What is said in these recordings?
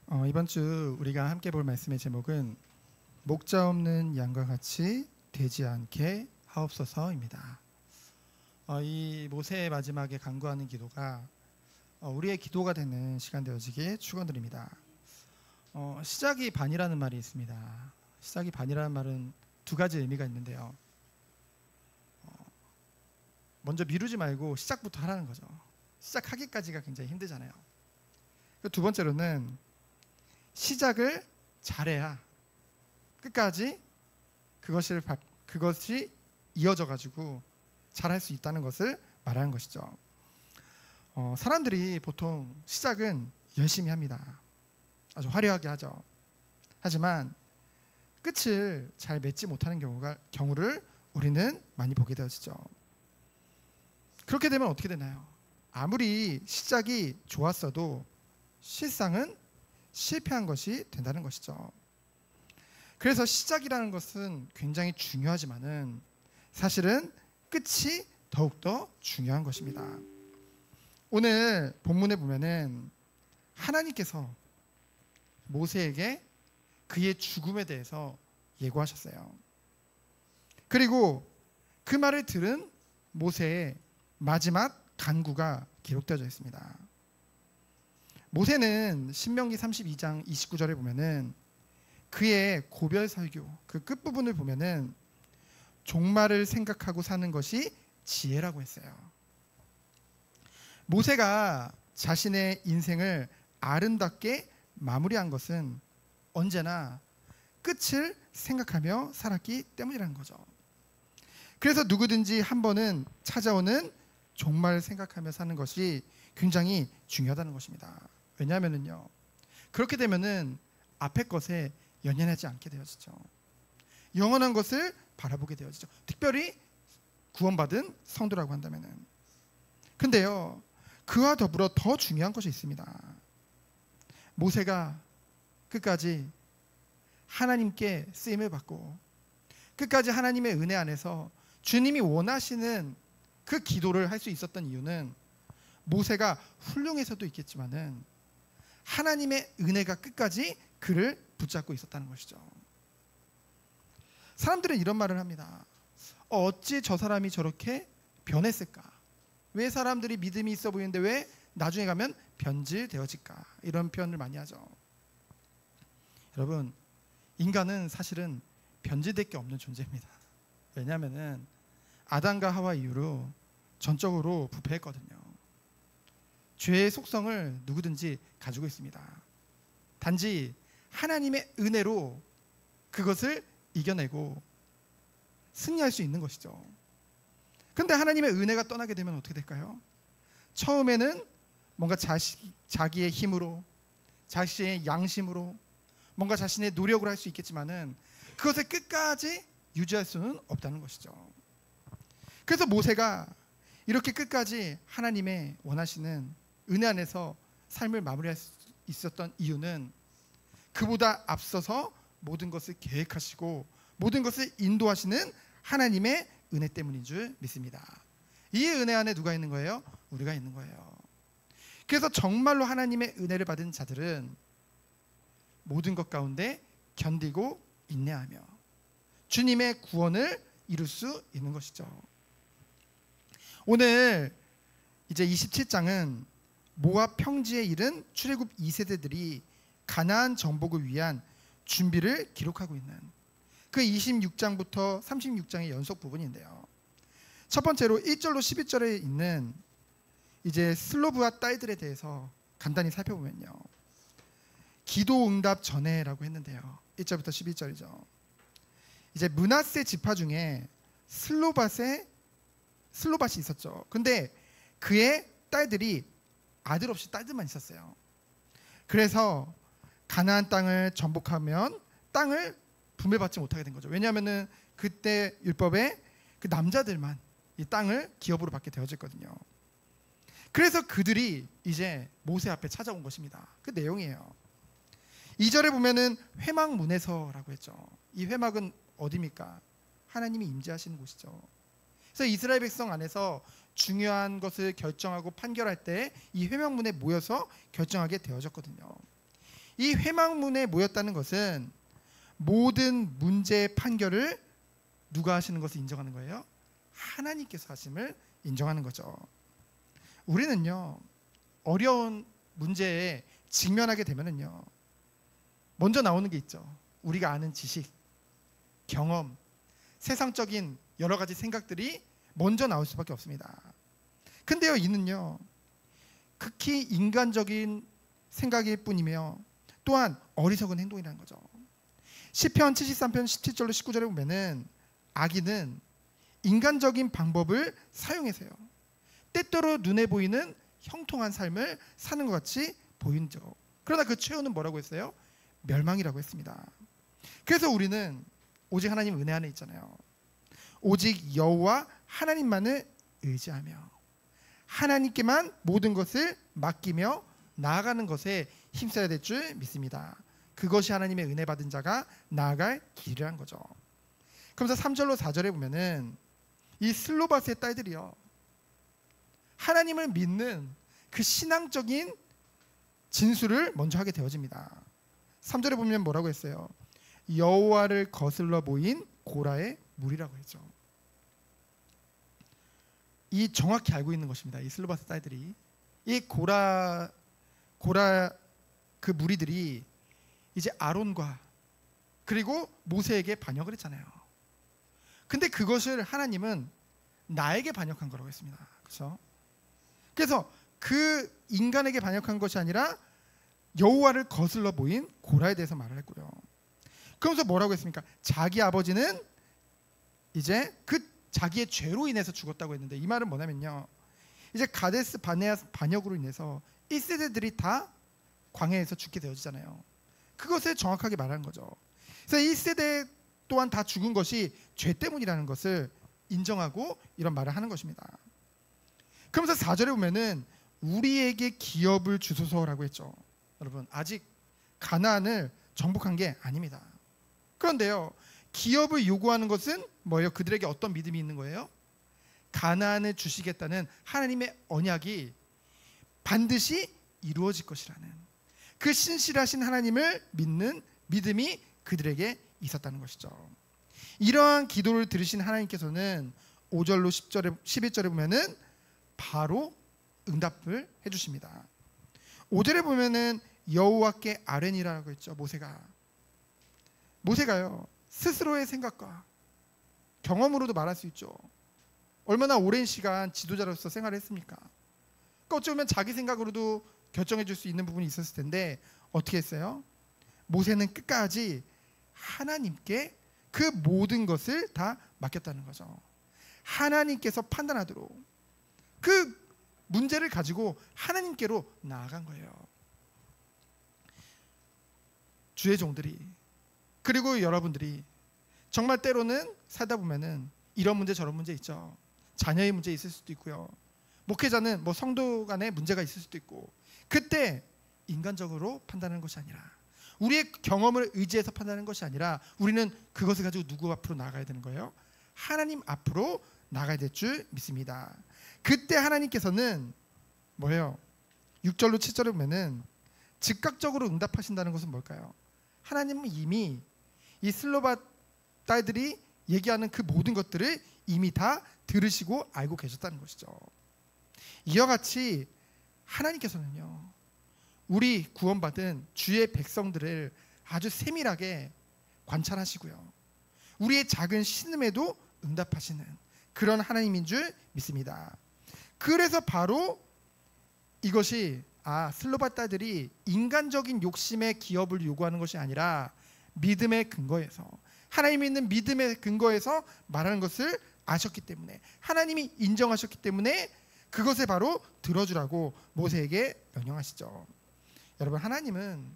이번 주 우리가 함께 볼 말씀의 제목은 목자 없는 양과 같이 되지 않게 하옵소서입니다. 이 모세의 마지막에 간구하는 기도가 우리의 기도가 되는 시간 되어지길 축원드립니다. 시작이 반이라는 말이 있습니다. 시작이 반이라는 말은 두 가지 의미가 있는데요. 먼저 미루지 말고 시작부터 하라는 거죠. 시작하기까지가 굉장히 힘들잖아요. 두 번째로는 시작을 잘해야 끝까지 그것이 이어져 가지고 잘할 수 있다는 것을 말하는 것이죠. 사람들이 보통 시작은 열심히 합니다. 아주 화려하게 하죠. 하지만 끝을 잘 맺지 못하는 경우를 우리는 많이 보게 되어지죠. 그렇게 되면 어떻게 되나요? 아무리 시작이 좋았어도 실상은 실패한 것이 된다는 것이죠. 그래서 시작이라는 것은 굉장히 중요하지만은 사실은 끝이 더욱더 중요한 것입니다. 오늘 본문에 보면은 하나님께서 모세에게 그의 죽음에 대해서 예고하셨어요. 그리고 그 말을 들은 모세의 마지막 간구가 기록되어져 있습니다. 모세는 신명기 32장 29절에 보면은 그의 고별 설교 그 끝부분을 보면은 종말을 생각하고 사는 것이 지혜라고 했어요. 모세가 자신의 인생을 아름답게 마무리한 것은 언제나 끝을 생각하며 살았기 때문이라는 거죠. 그래서 누구든지 한 번은 찾아오는 종말을 생각하며 사는 것이 굉장히 중요하다는 것입니다. 왜냐하면요, 그렇게 되면은 앞의 것에 연연하지 않게 되어지죠. 영원한 것을 바라보게 되어지죠. 특별히 구원받은 성도라고 한다면은. 근데요, 그와 더불어 더 중요한 것이 있습니다. 모세가 끝까지 하나님께 쓰임을 받고 끝까지 하나님의 은혜 안에서 주님이 원하시는 그 기도를 할 수 있었던 이유는 모세가 훌륭해서도 있겠지만은 하나님의 은혜가 끝까지 그를 붙잡고 있었다는 것이죠. 사람들은 이런 말을 합니다. 어찌 저 사람이 저렇게 변했을까? 왜 사람들이 믿음이 있어 보이는데 왜 나중에 가면 변질되어질까? 이런 표현을 많이 하죠. 여러분, 인간은 사실은 변질될 게 없는 존재입니다. 왜냐하면 아담과 하와 이후로 전적으로 부패했거든요. 죄의 속성을 누구든지 가지고 있습니다. 단지 하나님의 은혜로 그것을 이겨내고 승리할 수 있는 것이죠. 그런데 하나님의 은혜가 떠나게 되면 어떻게 될까요? 처음에는 뭔가 자기의 힘으로, 자신의 양심으로, 뭔가 자신의 노력으로 할 수 있겠지만은 그것을 끝까지 유지할 수는 없다는 것이죠. 그래서 모세가 이렇게 끝까지 하나님의 원하시는 은혜 안에서 삶을 마무리할 수 있었던 이유는 그보다 앞서서 모든 것을 계획하시고 모든 것을 인도하시는 하나님의 은혜 때문인 줄 믿습니다. 이 은혜 안에 누가 있는 거예요? 우리가 있는 거예요. 그래서 정말로 하나님의 은혜를 받은 자들은 모든 것 가운데 견디고 인내하며 주님의 구원을 이룰 수 있는 것이죠. 오늘 이제 27장은 모압 평지에 이른 출애굽 2세대들이 가나안 정복을 위한 준비를 기록하고 있는 그 26장부터 36장의 연속 부분인데요. 첫 번째로 1절로 11절에 있는 이제 슬로브와 딸들에 대해서 간단히 살펴보면요. 기도 응답 전에라고 했는데요. 1절부터 11절이죠. 이제 므낫세 지파 중에 슬로밧이 있었죠. 근데 그의 딸들이 아들 없이 딸들만 있었어요. 그래서 가나안 땅을 정복하면 땅을 분배받지 못하게 된 거죠. 왜냐하면은 그때 율법에 그 남자들만 이 땅을 기업으로 받게 되어졌거든요. 그래서 그들이 이제 모세 앞에 찾아온 것입니다. 그 내용이에요. 2절에 보면은 회막문에서라고 했죠. 이 회막은 어디입니까? 하나님이 임재하시는 곳이죠. 그래서 이스라엘 백성 안에서 중요한 것을 결정하고 판결할 때 이 회막문에 모여서 결정하게 되어졌거든요. 이 회막문에 모였다는 것은 모든 문제의 판결을 누가 하시는 것을 인정하는 거예요? 하나님께서 하심을 인정하는 거죠. 우리는요, 어려운 문제에 직면하게 되면은요, 먼저 나오는 게 있죠. 우리가 아는 지식, 경험, 세상적인 여러 가지 생각들이 먼저 나올 수밖에 없습니다. 근데요, 이는요, 극히 인간적인 생각일 뿐이며 또한 어리석은 행동이라는 거죠. 시편 73편 17절로 19절에 보면은 악인은 인간적인 방법을 사용해서요, 때때로 눈에 보이는 형통한 삶을 사는 것 같이 보이죠. 그러나 그 최후는 뭐라고 했어요? 멸망이라고 했습니다. 그래서 우리는 오직 하나님 은혜 안에 있잖아요. 오직 여호와 하나님만을 의지하며 하나님께만 모든 것을 맡기며 나아가는 것에 힘써야 될 줄 믿습니다. 그것이 하나님의 은혜 받은 자가 나아갈 길이란 거죠. 그러면서 3절로 4절에 보면은 이 슬로바스의 딸들이요, 하나님을 믿는 그 신앙적인 진술을 먼저 하게 되어집니다. 3절에 보면 뭐라고 했어요? 여호와를 거슬러 보인 고라의 물이라고 했죠. 이 정확히 알고 있는 것입니다. 이 슬로바스 딸들이 이 고라 그 무리들이 이제 아론과 그리고 모세에게 반역을 했잖아요. 근데 그것을 하나님은 나에게 반역한 거라고 했습니다. 그렇죠? 그래서 그 인간에게 반역한 것이 아니라 여호와를 거슬러 보인 고라에 대해서 말을 했고요. 그러면서 뭐라고 했습니까? 자기 아버지는 이제 그 자기의 죄로 인해서 죽었다고 했는데, 이 말은 뭐냐면요, 이제 가데스 바네아 반역으로 인해서 1세대들이 다 광야에서 죽게 되어지잖아요. 그것을 정확하게 말하는 거죠. 그래서 1세대 또한 다 죽은 것이 죄 때문이라는 것을 인정하고 이런 말을 하는 것입니다. 그러면서 4절에 보면은 우리에게 기업을 주소서라고 했죠. 여러분, 아직 가나안을 정복한 게 아닙니다. 그런데요, 기업을 요구하는 것은 뭐예요? 그들에게 어떤 믿음이 있는 거예요? 가나안을 주시겠다는 하나님의 언약이 반드시 이루어질 것이라는 그 신실하신 하나님을 믿는 믿음이 그들에게 있었다는 것이죠. 이러한 기도를 들으신 하나님께서는 5절로 10절에 11절에 보면은 바로 응답을 해주십니다. 5절에 보면은 여호와께 아뢰니라고 했죠. 모세가요, 스스로의 생각과 경험으로도 말할 수 있죠. 얼마나 오랜 시간 지도자로서 생활을 했습니까? 그러니까 어찌 보면 자기 생각으로도 결정해 줄 수 있는 부분이 있었을 텐데 어떻게 했어요? 모세는 끝까지 하나님께 그 모든 것을 다 맡겼다는 거죠. 하나님께서 판단하도록 그 문제를 가지고 하나님께로 나아간 거예요. 주의 종들이, 그리고 여러분들이 정말 때로는 살다 보면은 이런 문제 저런 문제 있죠. 자녀의 문제 있을 수도 있고요. 목회자는 뭐 성도 간에 문제가 있을 수도 있고, 그때 인간적으로 판단하는 것이 아니라, 우리의 경험을 의지해서 판단하는 것이 아니라 우리는 그것을 가지고 누구 앞으로 나가야 되는 거예요? 하나님 앞으로 나가야 될 줄 믿습니다. 그때 하나님께서는 뭐예요? 6절로 7절에 보면은 즉각적으로 응답하신다는 것은 뭘까요? 하나님은 이미 이 슬로바 딸들이 얘기하는 그 모든 것들을 이미 다 들으시고 알고 계셨다는 것이죠. 이와 같이 하나님께서는요, 우리 구원받은 주의 백성들을 아주 세밀하게 관찰하시고요, 우리의 작은 신음에도 응답하시는 그런 하나님인 줄 믿습니다. 그래서 바로 이것이 슬로바 딸들이 인간적인 욕심의 기업을 요구하는 것이 아니라 믿음의 근거에서, 하나님 있는 믿음의 근거에서 말하는 것을 아셨기 때문에, 하나님이 인정하셨기 때문에 그것을 바로 들어주라고 모세에게 명령하시죠. 여러분, 하나님은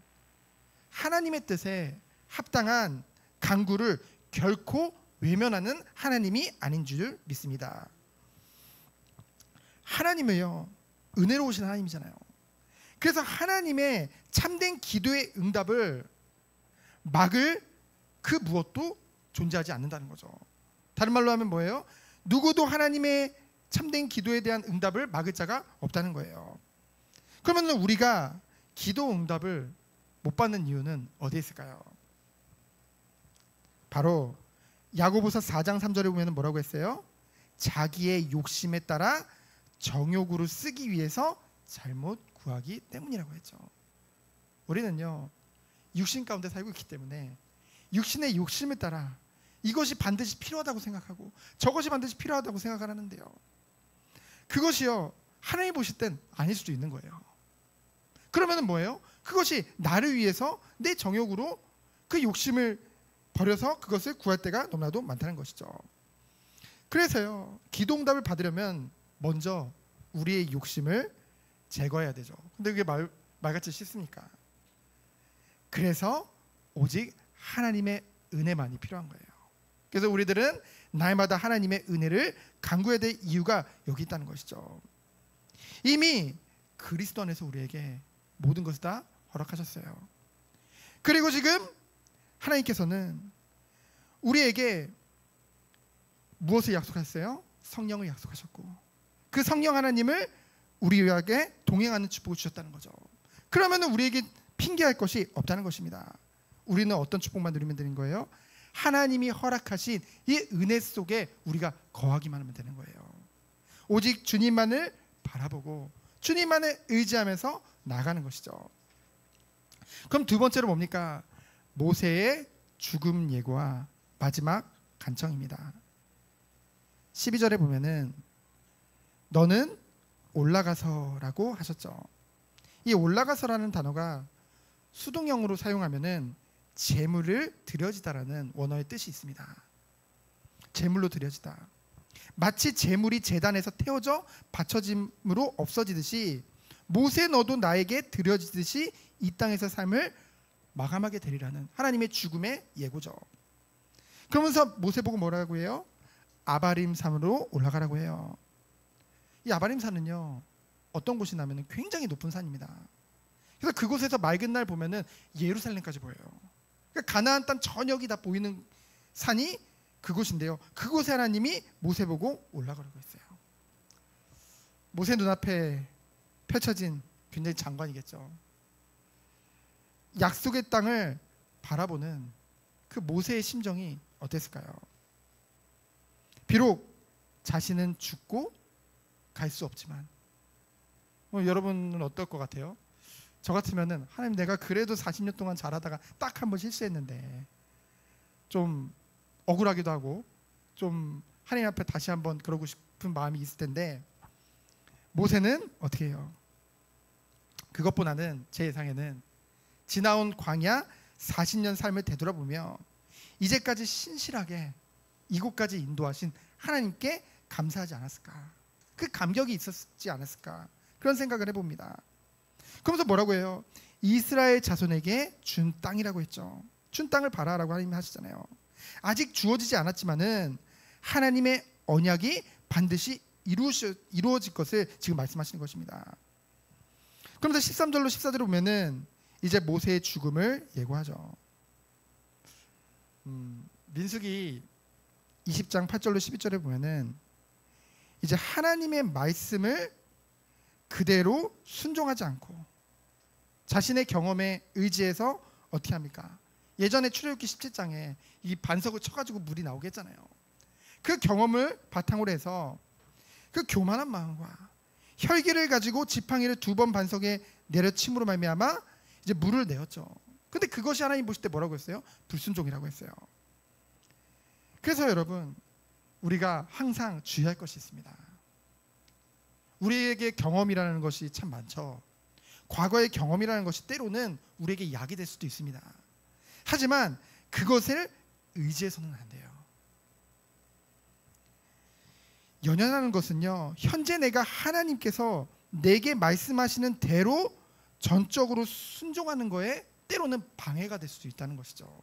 하나님의 뜻에 합당한 간구를 결코 외면하는 하나님이 아닌 줄 믿습니다. 하나님은요, 은혜로우신 하나님이잖아요. 그래서 하나님의 참된 기도의 응답을 막을 그 무엇도 존재하지 않는다는 거죠. 다른 말로 하면 뭐예요? 누구도 하나님의 참된 기도에 대한 응답을 막을 자가 없다는 거예요. 그러면 우리가 기도 응답을 못 받는 이유는 어디에 있을까요? 바로 야고보서 4장 3절에 보면 뭐라고 했어요? 자기의 욕심에 따라 정욕으로 쓰기 위해서 잘못 구하기 때문이라고 했죠. 우리는요, 육신 가운데 살고 있기 때문에 육신의 욕심에 따라 이것이 반드시 필요하다고 생각하고 저것이 반드시 필요하다고 생각을 하는데요, 그것이요 하나님 보실 땐 아닐 수도 있는 거예요. 그러면은 뭐예요? 그것이 나를 위해서 내 정욕으로 그 욕심을 버려서 그것을 구할 때가 너무나도 많다는 것이죠. 그래서요, 기도응답을 받으려면 먼저 우리의 욕심을 제거해야 되죠. 근데 그게 말같이 쉽습니까? 그래서 오직 하나님의 은혜만이 필요한 거예요. 그래서 우리들은 날마다 하나님의 은혜를 간구해야 될 이유가 여기 있다는 것이죠. 이미 그리스도 안에서 우리에게 모든 것을 다 허락하셨어요. 그리고 지금 하나님께서는 우리에게 무엇을 약속하셨어요? 성령을 약속하셨고, 그 성령 하나님을 우리에게 동행하는 축복을 주셨다는 거죠. 그러면 우리에게 핑계할 것이 없다는 것입니다. 우리는 어떤 축복만 누리면 되는 거예요? 하나님이 허락하신 이 은혜 속에 우리가 거하기만 하면 되는 거예요. 오직 주님만을 바라보고 주님만을 의지하면서 나가는 것이죠. 그럼 두 번째로 뭡니까? 모세의 죽음 예고와 마지막 간청입니다. 12절에 보면은 너는 올라가서라고 하셨죠. 이 올라가서라는 단어가 수동형으로 사용하면은 제물을 드려지다라는 원어의 뜻이 있습니다. 제물로 드려지다. 마치 제물이 제단에서 태워져 바쳐짐으로 없어지듯이 모세 너도 나에게 드려지듯이 이 땅에서 삶을 마감하게 되리라는 하나님의 죽음의 예고죠. 그러면서 모세 보고 뭐라고 해요? 아바림 산으로 올라가라고 해요. 이 아바림 산은요, 어떤 곳이냐면 굉장히 높은 산입니다. 그래서 그곳에서 맑은 날 보면은 예루살렘까지 보여요. 그러니까 가나안 땅 전역이 다 보이는 산이 그곳인데요, 그곳에 하나님이 모세 보고 올라가라고 했어요. 모세 눈앞에 펼쳐진 굉장히 장관이겠죠. 약속의 땅을 바라보는 그 모세의 심정이 어땠을까요? 비록 자신은 죽고 갈 수 없지만, 여러분은 어떨 것 같아요? 저 같으면은 하나님, 내가 그래도 40년 동안 잘하다가 딱 한 번 실수했는데 좀 억울하기도 하고 좀 하나님 앞에 다시 한번 그러고 싶은 마음이 있을 텐데, 모세는 어떻게 해요? 그것보다는 제 예상에는 지나온 광야 40년 삶을 되돌아보며 이제까지 신실하게 이곳까지 인도하신 하나님께 감사하지 않았을까, 그 감격이 있었지 않았을까, 그런 생각을 해봅니다. 그러면서 뭐라고 해요? 이스라엘 자손에게 준 땅이라고 했죠. 준 땅을 바라라고 하나님이 하시잖아요. 아직 주어지지 않았지만은 하나님의 언약이 반드시 이루어질 것을 지금 말씀하시는 것입니다. 그러면서 13절로 14절을 보면은 이제 모세의 죽음을 예고하죠. 민수기 20장 8절로 12절에 보면은 이제 하나님의 말씀을 그대로 순종하지 않고 자신의 경험에 의지해서 어떻게 합니까? 예전에 출애굽기 17장에 이 반석을 쳐가지고 물이 나오게 했잖아요. 그 경험을 바탕으로 해서 그 교만한 마음과 혈기를 가지고 지팡이를 2번 반석에 내려침으로 말미암아 이제 물을 내었죠. 근데 그것이 하나님 보실 때 뭐라고 했어요? 불순종이라고 했어요. 그래서 여러분, 우리가 항상 주의할 것이 있습니다. 우리에게 경험이라는 것이 참 많죠. 과거의 경험이라는 것이 때로는 우리에게 약이 될 수도 있습니다. 하지만 그것을 의지해서는 안 돼요. 연연하는 것은요, 현재 내가 하나님께서 내게 말씀하시는 대로 전적으로 순종하는 거에 때로는 방해가 될 수도 있다는 것이죠.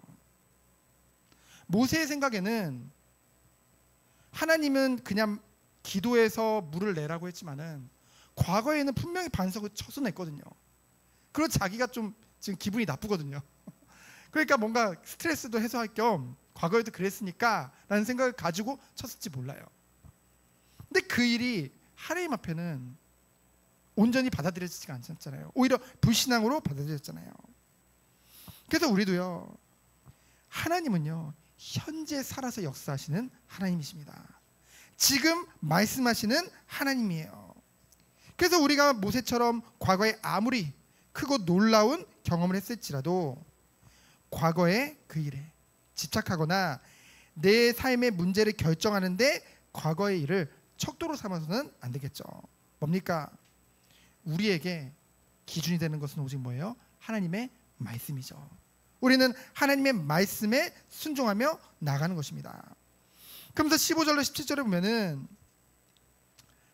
모세의 생각에는 하나님은 그냥 기도해서 물을 내라고 했지만은 과거에는 분명히 반석을 쳐서 냈거든요. 그래서 자기가 좀 지금 기분이 나쁘거든요. 그러니까 뭔가 스트레스도 해소할 겸 과거에도 그랬으니까 라는 생각을 가지고 쳤을지 몰라요. 근데 그 일이 하나님 앞에는 온전히 받아들여지지가 않았잖아요. 오히려 불신앙으로 받아들여졌잖아요. 그래서 우리도요, 하나님은요 현재 살아서 역사하시는 하나님이십니다. 지금 말씀하시는 하나님이에요. 그래서 우리가 모세처럼 과거에 아무리 크고 놀라운 경험을 했을지라도 과거의 그 일에 집착하거나 내 삶의 문제를 결정하는데 과거의 일을 척도로 삼아서는 안 되겠죠. 뭡니까? 우리에게 기준이 되는 것은 오직 뭐예요? 하나님의 말씀이죠. 우리는 하나님의 말씀에 순종하며 나가는 것입니다. 그러면서 15절로 17절에 보면은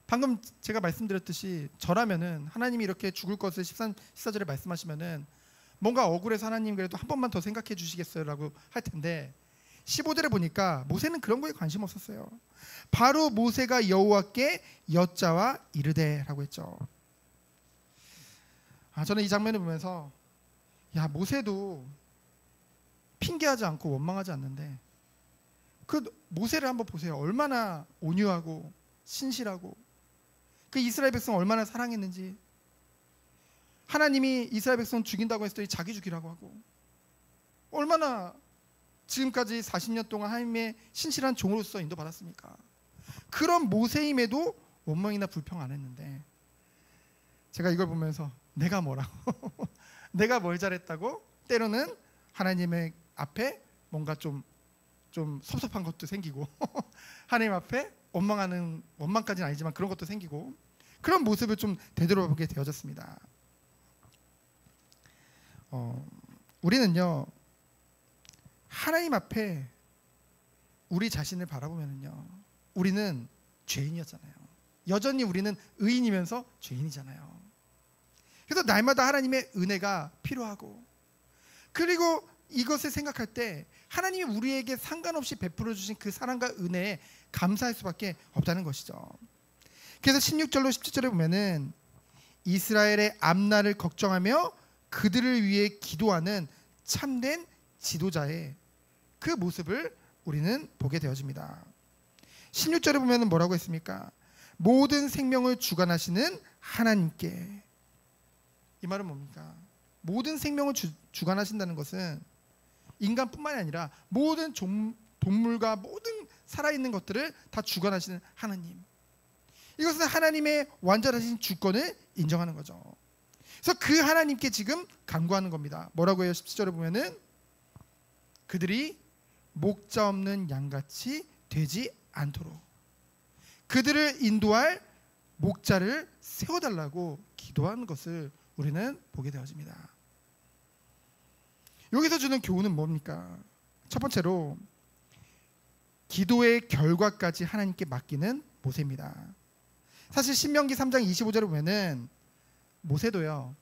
방금 제가 말씀드렸듯이 저라면은 하나님이 이렇게 죽을 것을 14절에 말씀하시면은 뭔가 억울해서 하나님 그래도 한 번만 더 생각해 주시겠어요? 라고 할 텐데 15절에 보니까 모세는 그런 거에 관심 없었어요. 바로 모세가 여호와께 여짜와 이르되 라고 했죠. 저는 이 장면을 보면서 야, 모세도 핑계하지 않고 원망하지 않는데 그 모세를 한번 보세요. 얼마나 온유하고 신실하고 그 이스라엘 백성 얼마나 사랑했는지. 하나님이 이스라엘 백성 죽인다고 했더니 자기 죽이라고 하고 얼마나 지금까지 40년 동안 하나님의 신실한 종으로서 인도받았습니까? 그런 모세임에도 원망이나 불평 안 했는데 제가 이걸 보면서 내가 뭐라고 내가 뭘 잘했다고 때로는 하나님의 앞에 뭔가 좀 섭섭한 것도 생기고 하나님 앞에 원망까지는 아니지만 그런 것도 생기고 그런 모습을 좀 되돌아보게 되어졌습니다. 우리는요 하나님 앞에 우리 자신을 바라보면요 우리는 죄인이었잖아요. 여전히 우리는 의인이면서 죄인이잖아요. 그래서 날마다 하나님의 은혜가 필요하고 그리고 이것을 생각할 때 하나님이 우리에게 상관없이 베풀어 주신 그 사랑과 은혜에 감사할 수밖에 없다는 것이죠. 그래서 16절로 17절에 보면은 이스라엘의 앞날을 걱정하며 그들을 위해 기도하는 참된 지도자의 그 모습을 우리는 보게 되어집니다. 16절에 보면은 뭐라고 했습니까? 모든 생명을 주관하시는 하나님께. 이 말은 뭡니까? 모든 생명을 주관하신다는 것은 인간뿐만이 아니라 모든 동물과 모든 살아있는 것들을 다 주관하시는 하나님. 이것은 하나님의 완전하신 주권을 인정하는 거죠. 그래서 그 하나님께 지금 간구하는 겁니다. 뭐라고 해요? 17절에 보면은 그들이 목자 없는 양같이 되지 않도록 그들을 인도할 목자를 세워달라고 기도하는 것을 우리는 보게 되어집니다. 여기서 주는 교훈은 뭡니까? 첫 번째로 기도의 결과까지 하나님께 맡기는 모세입니다. 사실 신명기 3장 25절에 보면은 모세도요.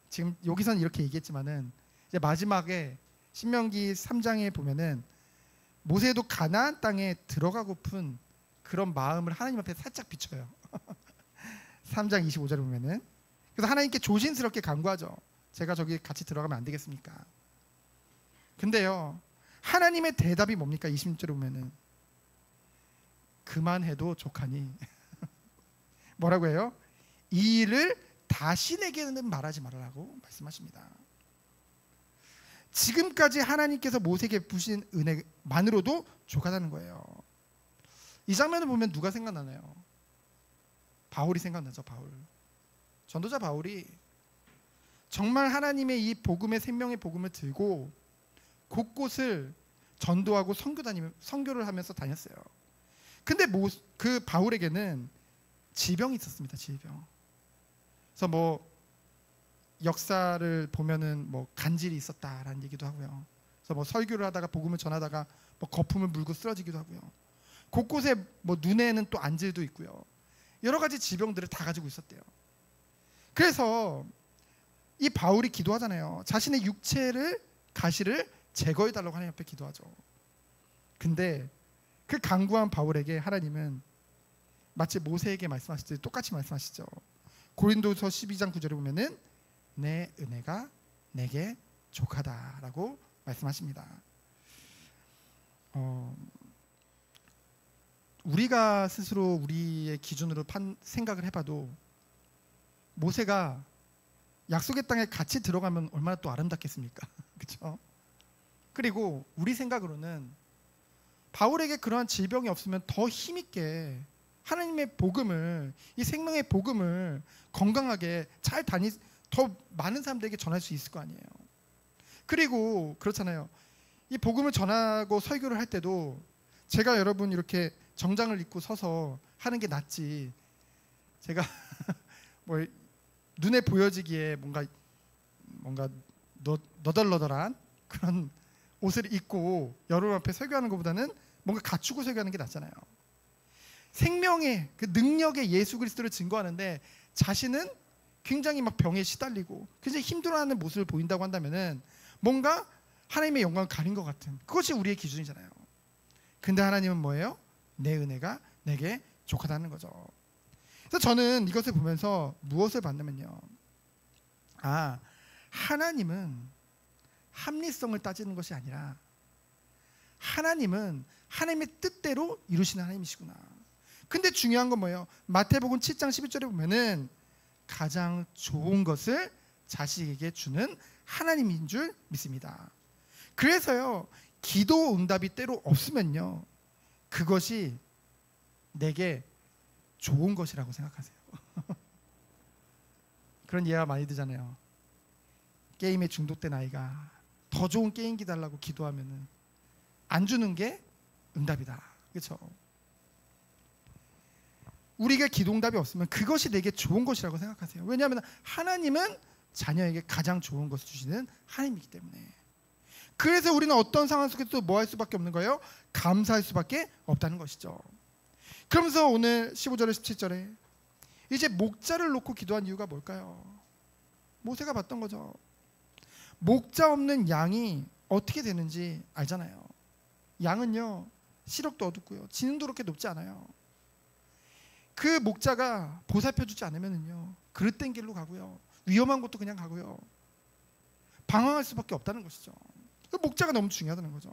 지금 여기서는 이렇게 얘기했지만은 이제 마지막에 신명기 3장에 보면은 모세도 가나안 땅에 들어가고픈 그런 마음을 하나님 앞에 살짝 비춰요. 3장 25절에 보면은 그래서 하나님께 조심스럽게 간구하죠. 제가 저기 같이 들어가면 안 되겠습니까? 근데요 하나님의 대답이 뭡니까? 26절에 보면은 그만해도 족하니 뭐라고 해요? 이 일을 다시 내게는 말하지 말라고 말씀하십니다. 지금까지 하나님께서 모세에게 베푸신 은혜만으로도 족하다는 거예요. 이 장면을 보면 누가 생각나나요? 바울이 생각나죠. 바울. 전도자 바울이 정말 하나님의 이 복음의 생명의 복음을 들고 곳곳을 전도하고 선교를 하면서 다녔어요. 근데 그 바울에게는 질병이 있었습니다. 질병. 그래서 뭐 역사를 보면은 뭐 간질이 있었다라는 얘기도 하고요. 그래서 뭐 설교를 하다가 복음을 전하다가 뭐 거품을 물고 쓰러지기도 하고요. 곳곳에 뭐 눈에는 또 안질도 있고요. 여러 가지 질병들을 다 가지고 있었대요. 그래서 이 바울이 기도하잖아요. 자신의 육체를 가시를 제거해 달라고 하나님 앞에 기도하죠. 근데 그 간구한 바울에게 하나님은 마치 모세에게 말씀하셨듯이 똑같이 말씀하시죠. 고린도서 12장 9절에 보면은 내 은혜가 내게 족하다라고 말씀하십니다. 우리가 스스로 우리의 기준으로 생각을 해봐도 모세가 약속의 땅에 같이 들어가면 얼마나 또 아름답겠습니까? 그렇죠? 그리고 우리 생각으로는 바울에게 그러한 질병이 없으면 더 힘있게 하나님의 복음을, 이 생명의 복음을 건강하게 더 많은 사람들에게 전할 수 있을 거 아니에요. 그리고 그렇잖아요. 이 복음을 전하고 설교를 할 때도 제가 여러분 이렇게 정장을 입고 서서 하는 게 낫지, 제가 뭐 눈에 보여지기에 뭔가 너덜너덜한 그런 옷을 입고 여러분 앞에 설교하는 것보다는 뭔가 갖추고 설교하는 게 낫잖아요. 생명의 그 능력의 예수 그리스도를 증거하는데 자신은 굉장히 막 병에 시달리고 굉장히 힘들어하는 모습을 보인다고 한다면은 뭔가 하나님의 영광을 가린 것 같은, 그것이 우리의 기준이잖아요. 근데 하나님은 뭐예요? 내 은혜가 내게 족하다는 거죠. 그래서 저는 이것을 보면서 무엇을 봤냐면요, 하나님은 합리성을 따지는 것이 아니라 하나님은 하나님의 뜻대로 이루시는 하나님이시구나. 근데 중요한 건 뭐예요? 마태복음 7장 11절에 보면은 가장 좋은 것을 자식에게 주는 하나님인 줄 믿습니다. 그래서요, 기도 응답이 때로 없으면요, 그것이 내게 좋은 것이라고 생각하세요. 그런 예가 많이 들잖아요. 게임에 중독된 아이가 더 좋은 게임기 달라고 기도하면은 안 주는 게 응답이다. 그렇죠? 우리가 기도응답이 없으면 그것이 내게 좋은 것이라고 생각하세요. 왜냐하면 하나님은 자녀에게 가장 좋은 것을 주시는 하나님이기 때문에. 그래서 우리는 어떤 상황 속에서도 뭐 할 수밖에 없는 거예요? 감사할 수밖에 없다는 것이죠. 그러면서 오늘 15절에 17절에 이제 목자를 놓고 기도한 이유가 뭘까요? 모세가 봤던 거죠. 목자 없는 양이 어떻게 되는지 알잖아요. 양은요, 시력도 어둡고요, 지능도 그렇게 높지 않아요. 그 목자가 보살펴주지 않으면요, 그릇된 길로 가고요, 위험한 곳도 그냥 가고요, 방황할 수밖에 없다는 것이죠. 그 목자가 너무 중요하다는 거죠.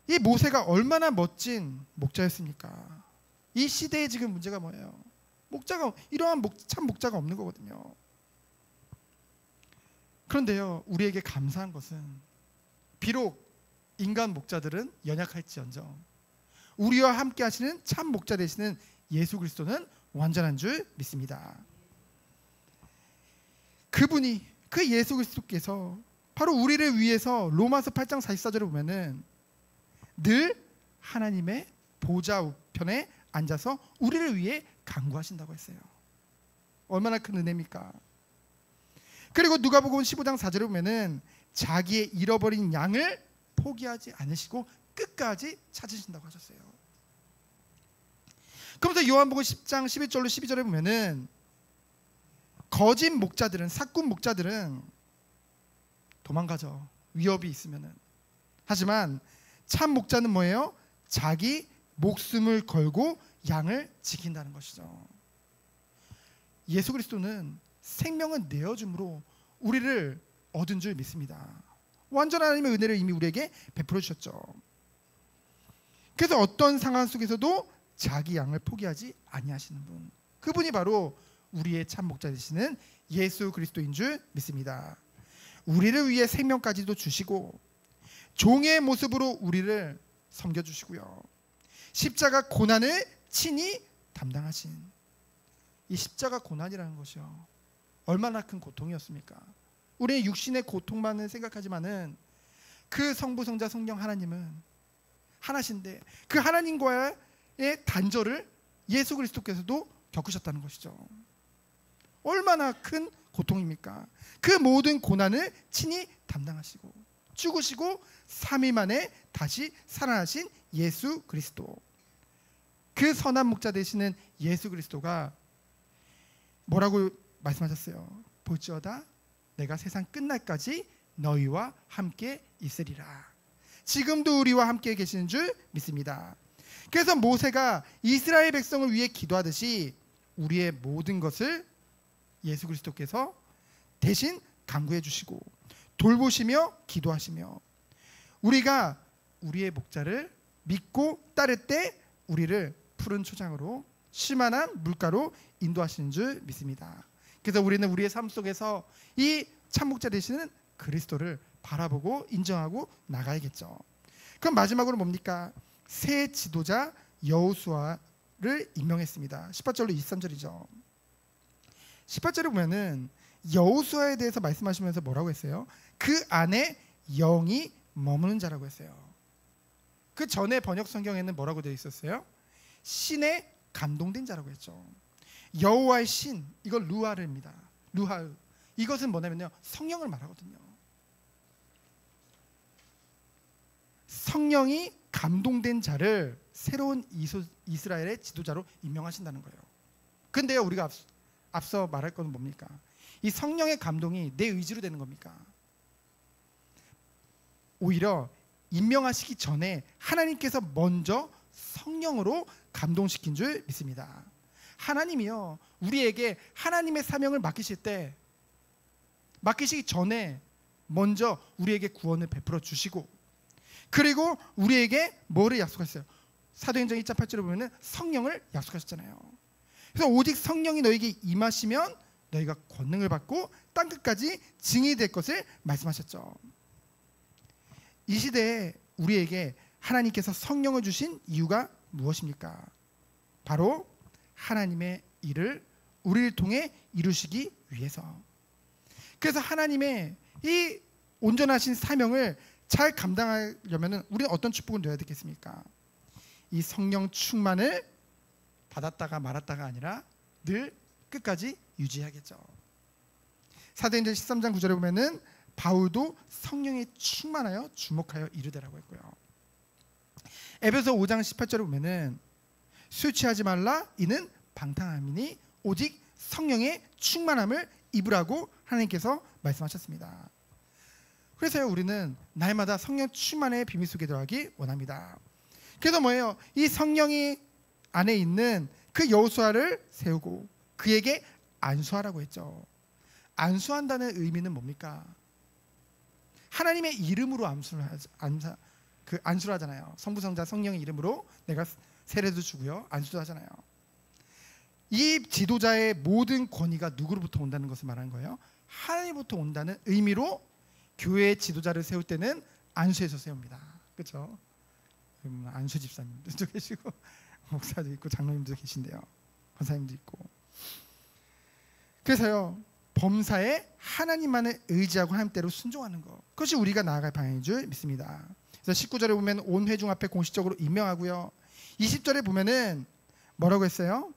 이 모세가 얼마나 멋진 목자였습니까? 이 시대에 지금 문제가 뭐예요? 이러한 참 목자가 없는 거거든요. 그런데요, 우리에게 감사한 것은 비록 인간 목자들은 연약할지언정 우리와 함께 하시는 참 목자 되시는 예수 그리스도는 완전한 줄 믿습니다. 그분이, 그 예수 그리스도께서 바로 우리를 위해서 로마서 8장 44절에 보면은 늘 하나님의 보좌 우편에 앉아서 우리를 위해 간구하신다고 했어요. 얼마나 큰 은혜입니까? 그리고 누가복음 15장 4절에 보면은 자기의 잃어버린 양을 포기하지 않으시고 끝까지 찾으신다고 하셨어요. 그러면서 요한복음 10장 11절로 12절에 보면은 거짓 목자들은, 사꾼 목자들은 도망가죠, 위협이 있으면은. 하지만 참 목자는 뭐예요? 자기 목숨을 걸고 양을 지킨다는 것이죠. 예수 그리스도는 생명은 내어줌으로 우리를 얻은 줄 믿습니다. 완전한 하나님의 은혜를 이미 우리에게 베풀어 주셨죠. 그래서 어떤 상황 속에서도 자기 양을 포기하지 아니하시는 분, 그분이 바로 우리의 참 목자 되시는 예수 그리스도인 줄 믿습니다. 우리를 위해 생명까지도 주시고 종의 모습으로 우리를 섬겨주시고요, 십자가 고난을 친히 담당하신, 이 십자가 고난이라는 것이요, 얼마나 큰 고통이었습니까? 우리의 육신의 고통만을 생각하지만은 그 성부성자 성령 하나님은 하나신데 그 하나님과의 단절을 예수 그리스도께서도 겪으셨다는 것이죠. 얼마나 큰 고통입니까? 그 모든 고난을 친히 담당하시고 죽으시고 3일 만에 다시 살아나신 예수 그리스도, 그 선한 목자 되시는 예수 그리스도가 뭐라고 말씀하셨어요? 볼지어다 내가 세상 끝날까지 너희와 함께 있으리라. 지금도 우리와 함께 계시는 줄 믿습니다. 그래서 모세가 이스라엘 백성을 위해 기도하듯이 우리의 모든 것을 예수 그리스도께서 대신 간구해 주시고 돌보시며 기도하시며 우리가 우리의 목자를 믿고 따를 때 우리를 푸른 초장으로 쉴만한 물가로 인도하시는 줄 믿습니다. 그래서 우리는 우리의 삶 속에서 이 참목자 되시는 그리스도를 바라보고 인정하고 나가야겠죠. 그럼 마지막으로 뭡니까? 새 지도자 여호수아를 임명했습니다. 18절로 23절이죠. 18절에 보면은 여호수아에 대해서 말씀하시면서 뭐라고 했어요? 그 안에 영이 머무는 자라고 했어요. 그 전에 번역 성경에는 뭐라고 되어 있었어요? 신에 감동된 자라고 했죠. 여호와의 신, 이걸 루하르입니다. 루하르. 이것은 뭐냐면요, 성령을 말하거든요. 성령이 감동된 자를 새로운 이스라엘의 지도자로 임명하신다는 거예요. 근데요, 우리가 앞서 말할 건 뭡니까? 이 성령의 감동이 내 의지로 되는 겁니까? 오히려 임명하시기 전에 하나님께서 먼저 성령으로 감동시킨 줄 믿습니다. 하나님이요, 우리에게 하나님의 사명을 맡기시기 전에 먼저 우리에게 구원을 베풀어 주시고, 그리고 우리에게 뭐를 약속하셨어요? 사도행전 1장 8절에 보면 성령을 약속하셨잖아요. 그래서 오직 성령이 너에게 임하시면 너희가 권능을 받고 땅끝까지 증인이 될 것을 말씀하셨죠. 이 시대에 우리에게 하나님께서 성령을 주신 이유가 무엇입니까? 바로 하나님의 일을 우리를 통해 이루시기 위해서. 그래서 하나님의 이 온전하신 사명을 잘 감당하려면 우리는 어떤 축복을 누려야 되겠습니까? 이 성령 충만을 받았다가 말았다가 아니라 늘 끝까지 유지하겠죠. 사도행전 13장 9절에 보면은 바울도 성령에 충만하여 주목하여 이르되라고 했고요. 에베소 5장 18절에 보면은 술 취하지 말라, 이는 방탕함이니 오직 성령의 충만함을 입으라고 하나님께서 말씀하셨습니다. 그래서요, 우리는 날마다 성령 충만의 비밀 속에 들어가기 원합니다. 그래서 뭐예요? 이 성령이 안에 있는 그 여호수아를 세우고 그에게 안수하라고 했죠. 안수한다는 의미는 뭡니까? 하나님의 이름으로 안수를 하잖아요. 성부, 성자, 성령의 이름으로 내가 세례도 주고요, 안수도 하잖아요. 이 지도자의 모든 권위가 누구로부터 온다는 것을 말하는 거예요. 하나님부터 온다는 의미로 교회의 지도자를 세울 때는 안수해서 세웁니다. 그렇죠? 안수 집사님도 계시고 목사도 있고 장로님도 계신데요, 권사님도 있고. 그래서요, 범사에 하나님만을 의지하고 하나님대로 순종하는 것, 그것이 우리가 나아갈 방향인 줄 믿습니다. 그래서 19절에 보면 온 회중 앞에 공식적으로 임명하고요, 20절에 보면은 뭐라고 했어요?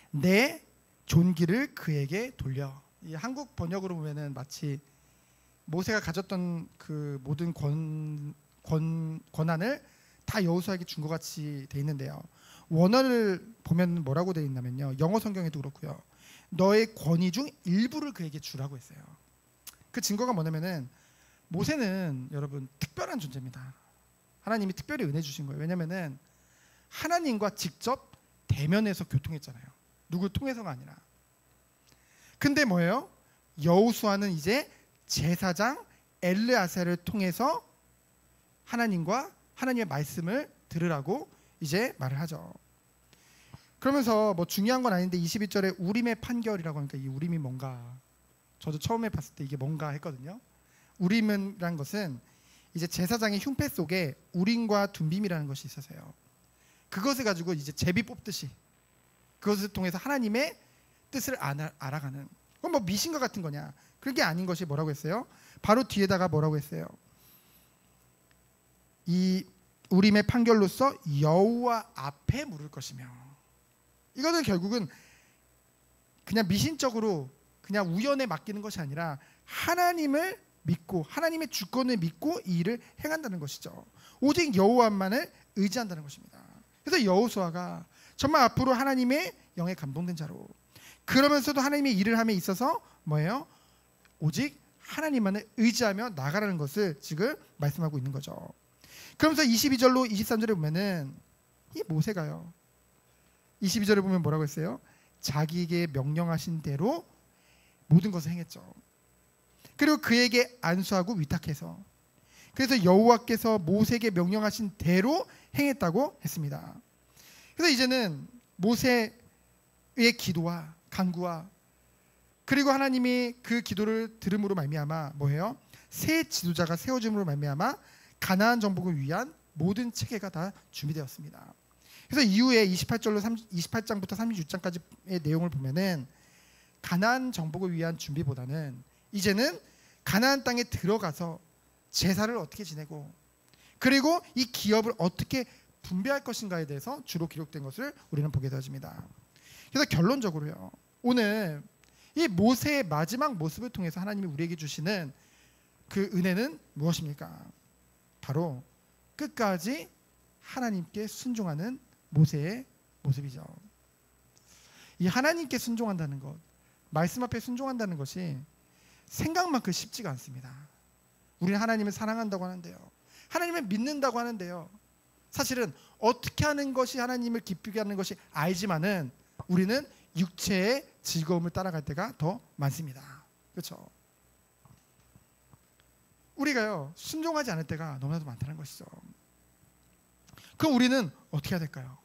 내 존귀를 그에게 돌려. 이 한국 번역으로 보면은 마치 모세가 가졌던 그 모든 권한을 다 여호수아에게 준 것 같이 돼 있는데요, 원어를 보면 뭐라고 돼 있냐면요, 영어 성경에도 그렇고요, 너의 권위 중 일부를 그에게 주라고 했어요. 그 증거가 뭐냐면은 모세는 여러분 특별한 존재입니다. 하나님이 특별히 은혜 주신 거예요. 왜냐면은 하나님과 직접 대면해서 교통했잖아요. 누구 통해서가 아니라. 근데 뭐예요? 여호수아는 이제 제사장 엘르아살을 통해서 하나님과 하나님의 말씀을 들으라고 이제 말을 하죠. 그러면서 뭐 중요한 건 아닌데 21절에 우림의 판결이라고 하니까 이 우림이 뭔가, 저도 처음에 봤을 때 이게 뭔가 했거든요. 우림이라는 것은 이제 제사장의 흉패 속에 우림과 둠빔이라는 것이 있어서요, 그것을 가지고 이제 제비 뽑듯이 그것을 통해서 하나님의 뜻을 알아가는, 그건 뭐 미신과 같은 거냐, 그게 아닌 것이 뭐라고 했어요? 바로 뒤에다가 뭐라고 했어요? 이 우림의 판결로서 여호와 앞에 물을 것이며. 이것은 결국은 그냥 미신적으로 그냥 우연에 맡기는 것이 아니라 하나님을 믿고 하나님의 주권을 믿고 이 일을 행한다는 것이죠. 오직 여호와만을 의지한다는 것입니다. 그래서 여호수아가 정말 앞으로 하나님의 영에 감동된 자로, 그러면서도 하나님의 일을 함에 있어서 뭐예요? 오직 하나님만을 의지하며 나가라는 것을 지금 말씀하고 있는 거죠. 그러면서 22절로 23절에 보면은 이 모세가요, 22절에 보면 뭐라고 했어요? 자기에게 명령하신 대로 모든 것을 행했죠. 그리고 그에게 안수하고 위탁해서, 그래서 여호와께서 모세에게 명령하신 대로 행했다고 했습니다. 그래서 이제는 모세의 기도와 간구와 그리고 하나님이 그 기도를 들음으로 말미암아 뭐예요? 새 지도자가 세워짐으로 말미암아 가나안 정복을 위한 모든 체계가 다 준비되었습니다. 그래서 이후에 28장부터 36장까지의 내용을 보면은 가나안 정복을 위한 준비보다는 이제는 가나안 땅에 들어가서 제사를 어떻게 지내고 그리고 이 기업을 어떻게 분배할 것인가에 대해서 주로 기록된 것을 우리는 보게 되어집니다. 그래서 결론적으로요, 오늘 이 모세의 마지막 모습을 통해서 하나님이 우리에게 주시는 그 은혜는 무엇입니까? 바로 끝까지 하나님께 순종하는 모세의 모습이죠. 이 하나님께 순종한다는 것, 말씀 앞에 순종한다는 것이 생각만큼 쉽지가 않습니다. 우리는 하나님을 사랑한다고 하는데요, 하나님을 믿는다고 하는데요, 사실은 어떻게 하는 것이 하나님을 기쁘게 하는 것이 알지만은 우리는 육체의 즐거움을 따라갈 때가 더 많습니다. 그렇죠? 우리가요 순종하지 않을 때가 너무나도 많다는 것이죠. 그럼 우리는 어떻게 해야 될까요?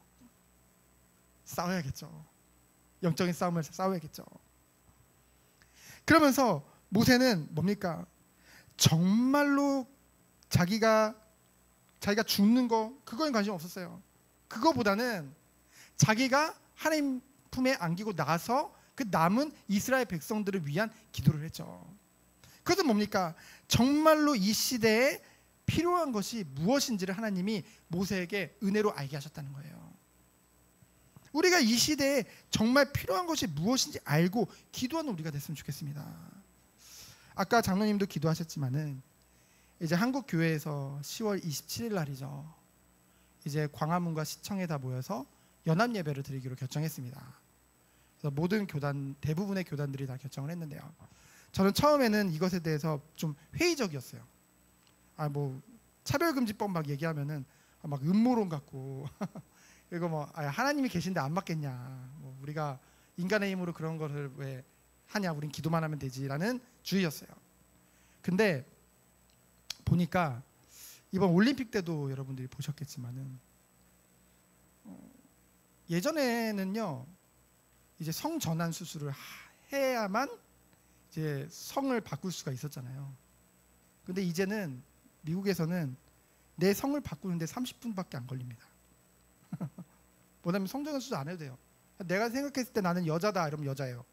싸워야겠죠. 영적인 싸움을 싸워야겠죠. 그러면서 모세는 뭡니까? 정말로 자기가 죽는 거 그거에 관심 없었어요. 그거보다는 자기가 하나님 품에 안기고 나서 그 남은 이스라엘 백성들을 위한 기도를 했죠. 그것은 뭡니까? 정말로 이 시대에 필요한 것이 무엇인지를 하나님이 모세에게 은혜로 알게 하셨다는 거예요. 우리가 이 시대에 정말 필요한 것이 무엇인지 알고 기도하는 우리가 됐으면 좋겠습니다. 아까 장로님도 기도하셨지만은 이제 한국 교회에서 10월 27일 날이죠. 이제 광화문과 시청에 다 모여서 연합 예배를 드리기로 결정했습니다. 그래서 모든 교단, 대부분의 교단들이 다 결정을 했는데요. 저는 처음에는 이것에 대해서 좀 회의적이었어요. 뭐 차별금지법 막 얘기하면은 막 음모론 같고 그리고 뭐 하나님이 계신데 안 맞겠냐, 뭐 우리가 인간의 힘으로 그런 거를 왜 하냐, 우린 기도만 하면 되지라는 주의였어요. 근데 보니까 이번 올림픽 때도 여러분들이 보셨겠지만은 예전에는요 이제 성 전환 수술을 해야만 이제 성을 바꿀 수가 있었잖아요. 근데 이제는 미국에서는 내 성을 바꾸는데 30분밖에 안 걸립니다. 뭐냐면 성전환 수술 안 해도 돼요. 내가 생각했을 때 나는 여자다 이러면 여자예요.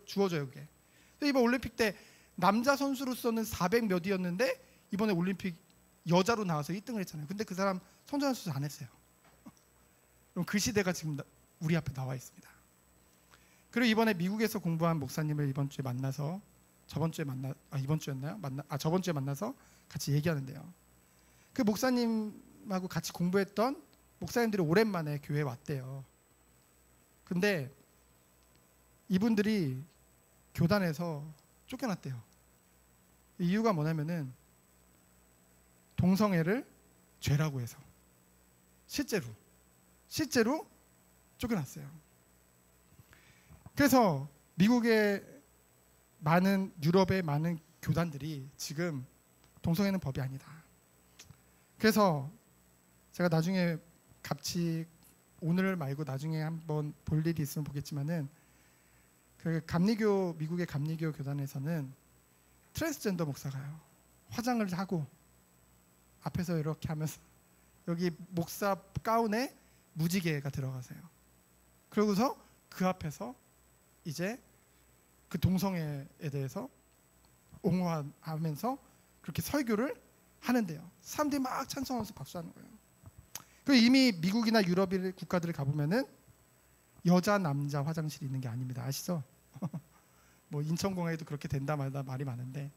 주어져요 그게. 이번 올림픽 때 남자 선수로서는 400 몇이었는데 이번에 올림픽 여자로 나와서 1등을 했잖아요. 근데 그 사람 성전환 수술 안 했어요. 그럼 그 시대가 지금 우리 앞에 나와 있습니다. 그리고 이번에 미국에서 공부한 목사님을 이번 주에 만나서 저번 주에 만나서 같이 얘기하는데요. 그 목사님하고 같이 공부했던 목사님들이 오랜만에 교회에 왔대요. 근데 이분들이 교단에서 쫓겨났대요. 이유가 뭐냐면은 동성애를 죄라고 해서 실제로 쫓겨났어요. 그래서 미국의 많은, 유럽의 많은 교단들이 지금 동성애는 법이 아니다. 그래서 제가 나중에 같이 오늘 말고 나중에 한번 볼 일이 있으면 보겠지만은 그 미국의 감리교 교단에서는 트랜스젠더 목사가요 화장을 하고 앞에서 이렇게 하면서 여기 목사 가운에 무지개가 들어가세요. 그러고서 그 앞에서 이제 그 동성애에 대해서 옹호하면서 그렇게 설교를 하는데요. 사람들이 막 찬송하면서 박수하는 거예요. 그 이미 미국이나 유럽 국가들을 가보면은 여자 남자 화장실이 있는 게 아닙니다. 아시죠? 뭐 인천공항에도 그렇게 된다 말다 말이 많은데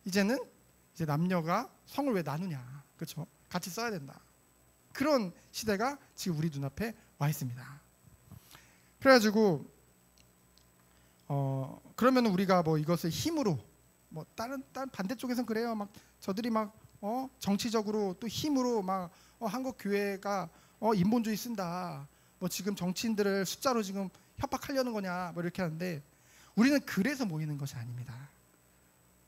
이제는 이제 남녀가 성을 왜 나누냐, 그렇죠? 같이 써야 된다. 그런 시대가 지금 우리 눈앞에 와 있습니다. 그래가지고 그러면 우리가 뭐 이것을 힘으로 뭐 다른 반대쪽에선 그래요. 막 저들이 막 정치적으로 또 힘으로 막 한국 교회가 인본주의 쓴다. 뭐 지금 정치인들을 숫자로 지금 협박하려는 거냐 뭐 이렇게 하는데 우리는 그래서 모이는 것이 아닙니다.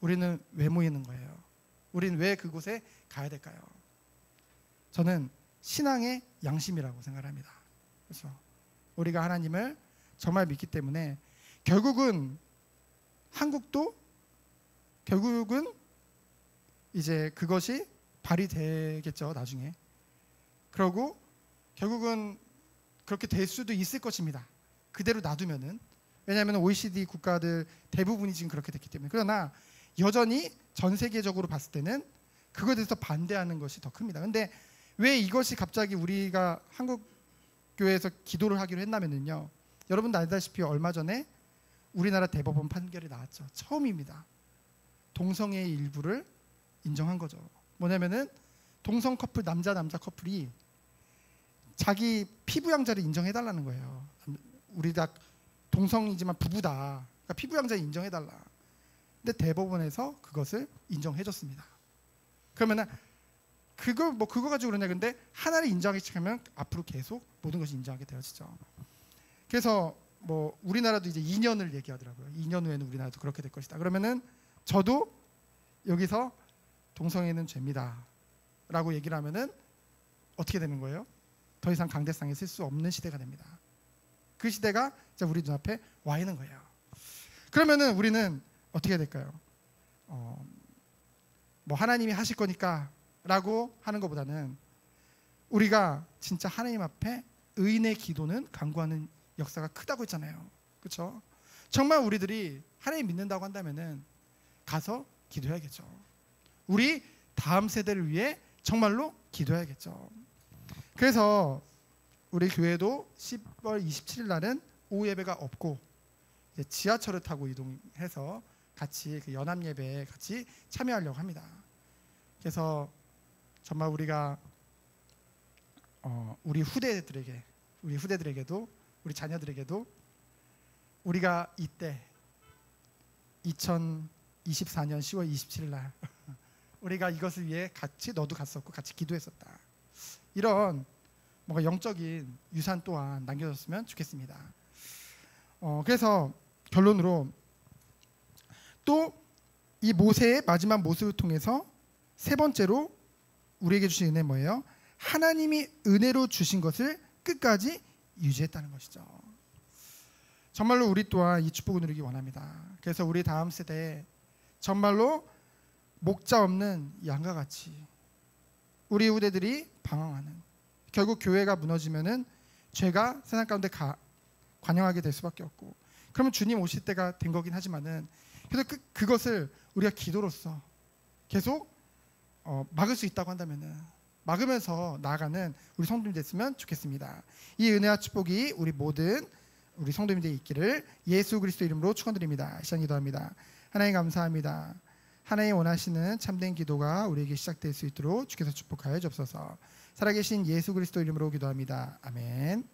우리는 왜 모이는 거예요? 우리는 왜 그곳에 가야 될까요? 저는 신앙의 양심이라고 생각합니다. 그래서 우리가 하나님을 정말 믿기 때문에 결국은 한국도 결국은 이제 그것이 발휘되겠죠, 나중에. 그러고 결국은 그렇게 될 수도 있을 것입니다. 그대로 놔두면은. 왜냐하면 OECD 국가들 대부분이 지금 그렇게 됐기 때문에. 그러나 여전히 전 세계적으로 봤을 때는 그것에 대해서 반대하는 것이 더 큽니다. 근데 왜 이것이 갑자기 우리가 한국 교회에서 기도를 하기로 했냐면요, 여러분도 알다시피 얼마 전에 우리나라 대법원 판결이 나왔죠. 처음입니다. 동성애의 일부를 인정한 거죠. 뭐냐면은 동성 커플, 남자 커플이 자기 피부양자를 인정해달라는 거예요. 우리 다 동성이지만 부부다. 그러니까 피부양자를 인정해달라. 근데 대법원에서 그것을 인정해줬습니다. 그러면은 그거 가지고 그러냐. 근데 하나를 인정하기 시작하면 앞으로 계속 모든 것이 인정하게 되어지죠. 그래서 뭐 우리나라도 이제 2년을 얘기하더라고요. 2년 후에는 우리나라도 그렇게 될 것이다. 그러면은 저도 여기서 동성애는 죄입니다 라고 얘기를 하면은 어떻게 되는 거예요? 더 이상 강대상에 쓸 수 없는 시대가 됩니다. 그 시대가 이제 우리 눈앞에 와 있는 거예요. 그러면은 우리는 어떻게 해야 될까요? 뭐 하나님이 하실 거니까 라고 하는 것보다는 우리가 진짜 하나님 앞에 의인의 기도는 간구하는 역사가 크다고 했잖아요. 그렇죠? 정말 우리들이 하나님 믿는다고 한다면은 가서 기도해야겠죠. 우리 다음 세대를 위해 정말로 기도해야겠죠. 그래서 우리 교회도 10월 27일 날은 오후 예배가 없고 이제 지하철을 타고 이동해서 같이 그 연합 예배에 같이 참여하려고 합니다. 그래서 정말 우리가 우리 후대들에게도 우리 자녀들에게도 우리가 이때 2024년 10월 27일 날 우리가 이것을 위해 같이 너도 갔었고 같이 기도했었다. 이런 뭔가 영적인 유산 또한 남겨줬으면 좋겠습니다. 그래서 결론으로 또 이 모세의 마지막 모습을 통해서 세 번째로 우리에게 주신 은혜 뭐예요? 하나님이 은혜로 주신 것을 끝까지 유지했다는 것이죠. 정말로 우리 또한 이 축복을 누리기 원합니다. 그래서 우리 다음 세대에 정말로 목자 없는 양과 같이 우리 후대들이 방황하는, 결국 교회가 무너지면은 죄가 세상 가운데 관영하게 될 수밖에 없고, 그러면 주님 오실 때가 된 거긴 하지만은 그래서 그것을 우리가 기도로서 계속 막을 수 있다고 한다면은 막으면서 나아가는 우리 성도님이 됐으면 좋겠습니다. 이 은혜와 축복이 우리 모든 우리 성도님들이 있기를 예수 그리스도 이름으로 축원드립니다. 시간 기도합니다. 하나님 감사합니다. 하나님 원하시는 참된 기도가 우리에게 시작될 수 있도록 주께서 축복하여 주옵소서. 살아계신 예수 그리스도 이름으로 기도합니다. 아멘.